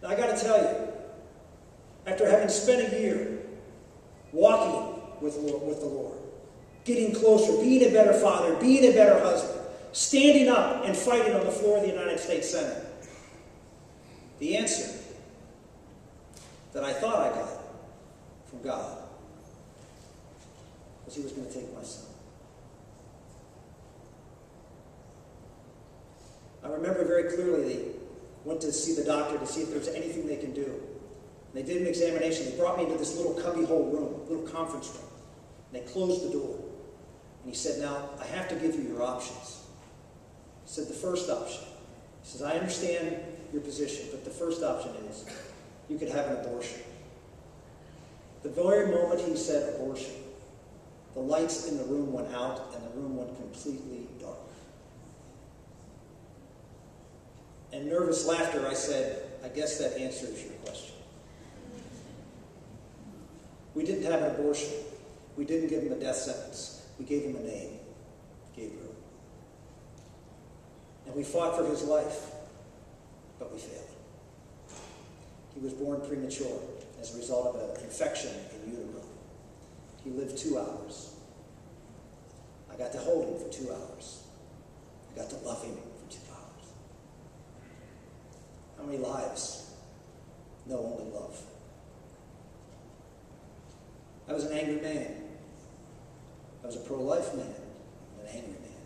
Now, I got to tell you, after having spent a year walking with the Lord, getting closer, being a better father, being a better husband, standing up and fighting on the floor of the United States Senate, the answer that I thought I got from God was He was going to take my son. I remember very clearly they went to see the doctor to see if there was anything they can do. And they did an examination. They brought me into this little cubbyhole room, little conference room. And they closed the door. And he said, now, I have to give you your options. He said, the first option. He says, I understand your position, but the first option is you could have an abortion. The very moment he said abortion, the lights in the room went out and the room went completely dark. And nervous laughter, I said, I guess that answers your question. We didn't have an abortion. We didn't give him a death sentence. We gave him a name, Gabriel. And we fought for his life, but we failed. He was born premature as a result of an infection in utero. He lived 2 hours. I got to hold him for 2 hours. I got to love him for 2 hours. How many lives know only love? I was an angry man. I was a pro-life man, an angry man.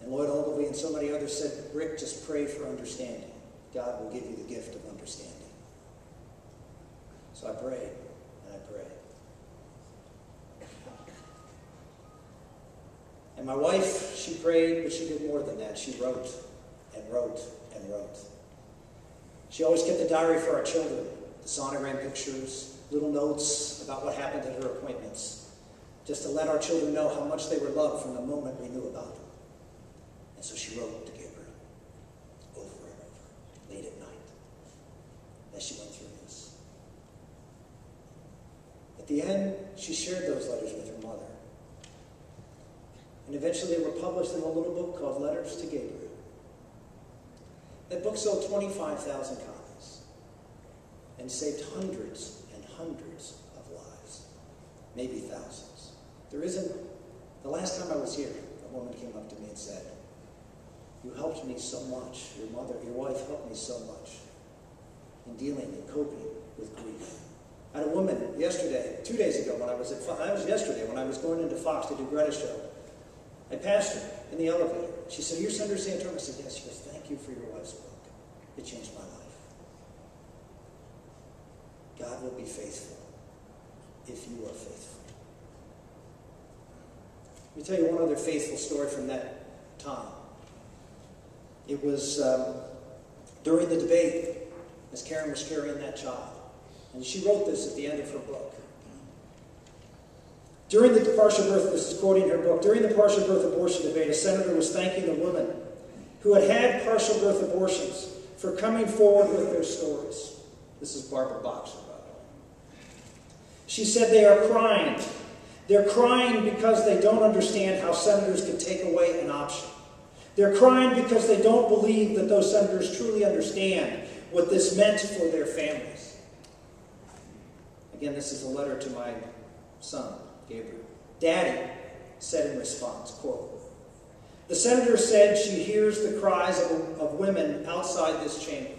And Lloyd Ogilvie and so many others said, Rick, just pray for understanding. God will give you the gift of understanding. So I prayed, and I prayed. And my wife, she prayed, but she did more than that. She wrote and wrote and wrote. She always kept a diary for our children, the sonogram pictures, little notes about what happened at her appointments, just to let our children know how much they were loved from the moment we knew about them. And so she wrote to Gabriel over and over, late at night, as she went through this. At the end, she shared those letters with her mother. And eventually they were published in a little book called Letters to Gabriel. That book sold 25,000 copies and saved hundreds and hundreds of lives, maybe thousands. The last time I was here, a woman came up to me and said, you helped me so much. Your wife helped me so much in dealing and coping with grief. I had a woman yesterday, 2 days ago, when I was going into Fox to do Greta's show. I passed her in the elevator. She said, you're Senator Santorum? I said, yes. She goes, thank you for your wife's book. It changed my life. God will be faithful if you are faithful. Let me tell you one other faithful story from that time. It was during the debate as Karen was carrying that child. And she wrote this at the end of her book. During the partial birth, this is quoting her book, during the partial birth abortion debate, a senator was thanking the women who had had partial birth abortions for coming forward with their stories. This is Barbara Boxer, by the way. She said they are crying. They're crying because they don't understand how senators can take away an option. They're crying because they don't believe that those senators truly understand what this meant for their families. Again, this is a letter to my son, Gabriel. Daddy said in response, quote, the senator said she hears the cries of women outside this chamber.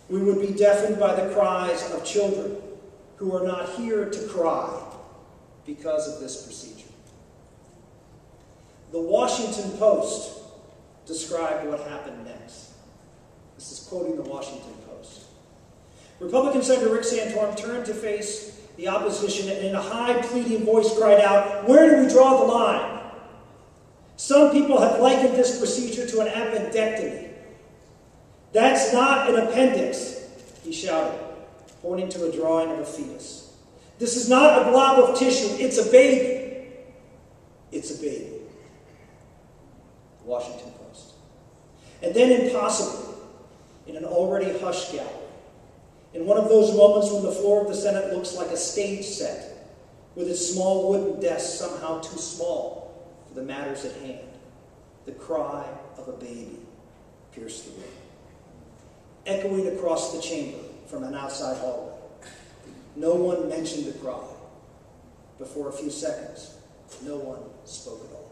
We would be deafened by the cries of children who are not here to cry because of this procedure. The Washington Post described what happened next. This is quoting the Washington Post. Republican Senator Rick Santorum turned to face the opposition and in a high pleading voice cried out, where do we draw the line? Some people have likened this procedure to an appendectomy. That's not an appendix, he shouted, pointing to a drawing of a fetus. This is not a blob of tissue, it's a baby. It's a baby. Washington Post. And then impossibly, in an already hushed gallery, in one of those moments when the floor of the Senate looks like a stage set, with its small wooden desk somehow too small for the matters at hand, the cry of a baby pierced the room. echoing across the chamber from an outside hallway. No one mentioned the cry. But for a few seconds, no one spoke at all.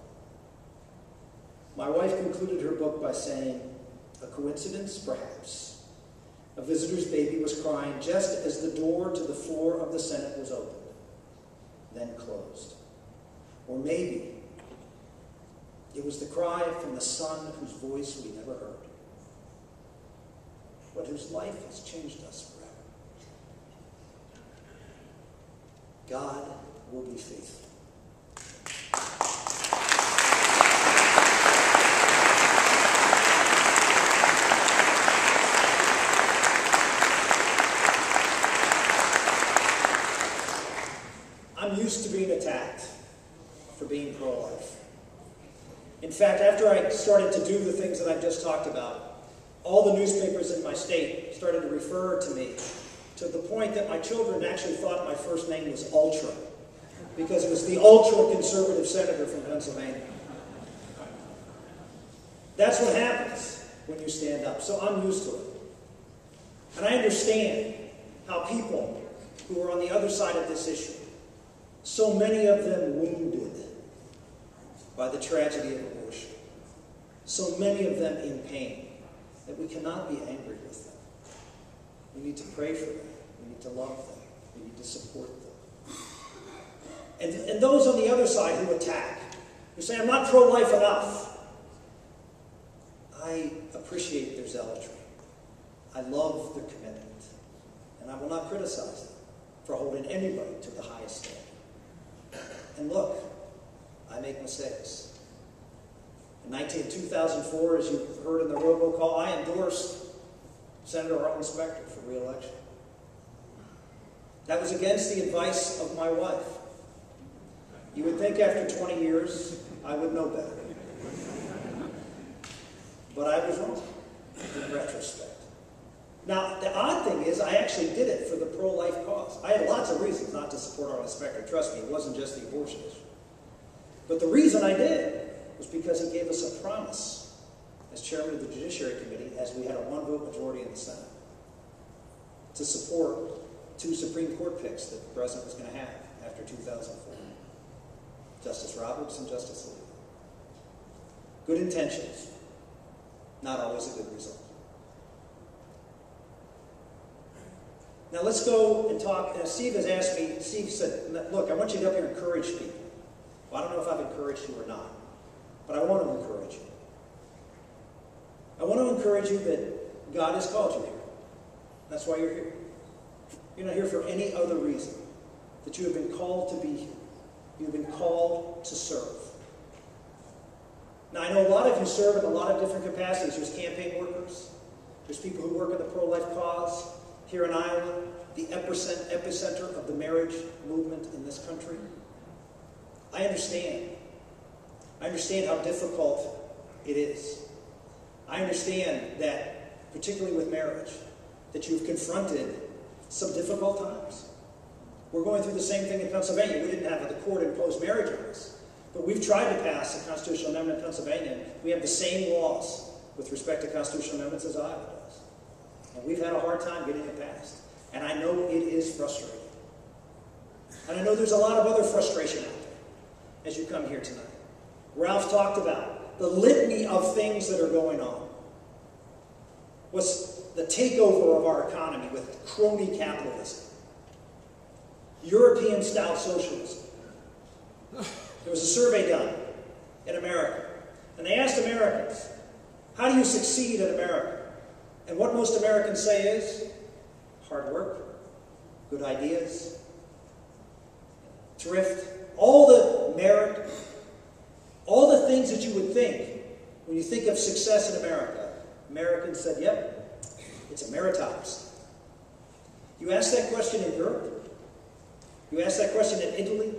My wife concluded her book by saying, "A coincidence, perhaps. A visitor's baby was crying just as the door to the floor of the Senate was opened, then closed. Or maybe it was the cry from the son whose voice we never heard, but whose life has changed us forever. God will be faithful." I'm used to being attacked for being pro-life. In fact, after I started to do the things that I've just talked about, all the newspapers in my state started to refer to me, to the point that my children actually thought my first name was Ultra, because it was the ultra-conservative senator from Pennsylvania. That's what happens when you stand up, so I'm used to it. And I understand how people who are on the other side of this issue, so many of them wounded by the tragedy of abortion, so many of them in pain, that we cannot be angry with them. We need to pray for them. We need to love them. We need to support them. And those on the other side who attack, who say, "I'm not pro-life enough," I appreciate their zealotry. I love their commitment. And I will not criticize them for holding anybody to the highest standard. And look, I make mistakes. In 2004, as you heard in the robocall, I endorsed Senator Arlen Specter for re-election. That was against the advice of my wife. You would think after 20 years, I would know better. But I was wrong, in retrospect. Now, the odd thing is, I actually did it for the pro-life cause. I had lots of reasons not to support Arlen Specter. Trust me, it wasn't just the abortion issue. But the reason I did was because he gave us a promise as chairman of the Judiciary Committee, as we had a one-vote majority in the Senate, to support 2 Supreme Court picks that the president was going to have after 2004. Justice Roberts and Justice Alito. Good intentions, not always a good result. Now let's go and talk. Steve has asked me, Steve said, "Look, I want you to go up here and encourage people." Well, I don't know if I've encouraged you or not, but I want to encourage you. I want to encourage you that God has called you here. That's why you're here. You're not here for any other reason. That you have been called to be here. You've been called to serve. Now, I know a lot of you serve in a lot of different capacities. There's campaign workers. There's people who work in the pro-life cause here in Iowa, the epicenter of the marriage movement in this country. I understand. I understand how difficult it is. I understand that, particularly with marriage, that you've confronted some difficult times. We're going through the same thing in Pennsylvania. We didn't have the court impose marriage on us, but we've tried to pass a constitutional amendment in Pennsylvania. We have the same laws with respect to constitutional amendments as Iowa does. And we've had a hard time getting it passed. And I know it is frustrating. And I know there's a lot of other frustration out there as you come here tonight. Ralph talked about the litany of things that are going on. What's the takeover of our economy with crony capitalism, European-style socialism. There was a survey done in America, and they asked Americans, how do you succeed in America? And what most Americans say is, hard work, good ideas, thrift, all the merit, all the things that you would think when you think of success in America. Americans said, yep, it's a meritocracy. You ask that question in Europe, you ask that question in Italy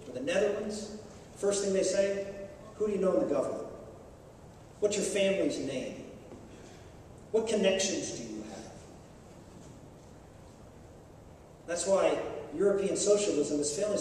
or the Netherlands, first thing they say, who do you know in the government? What's your family's name? What connections do you have? That's why European socialism is failing.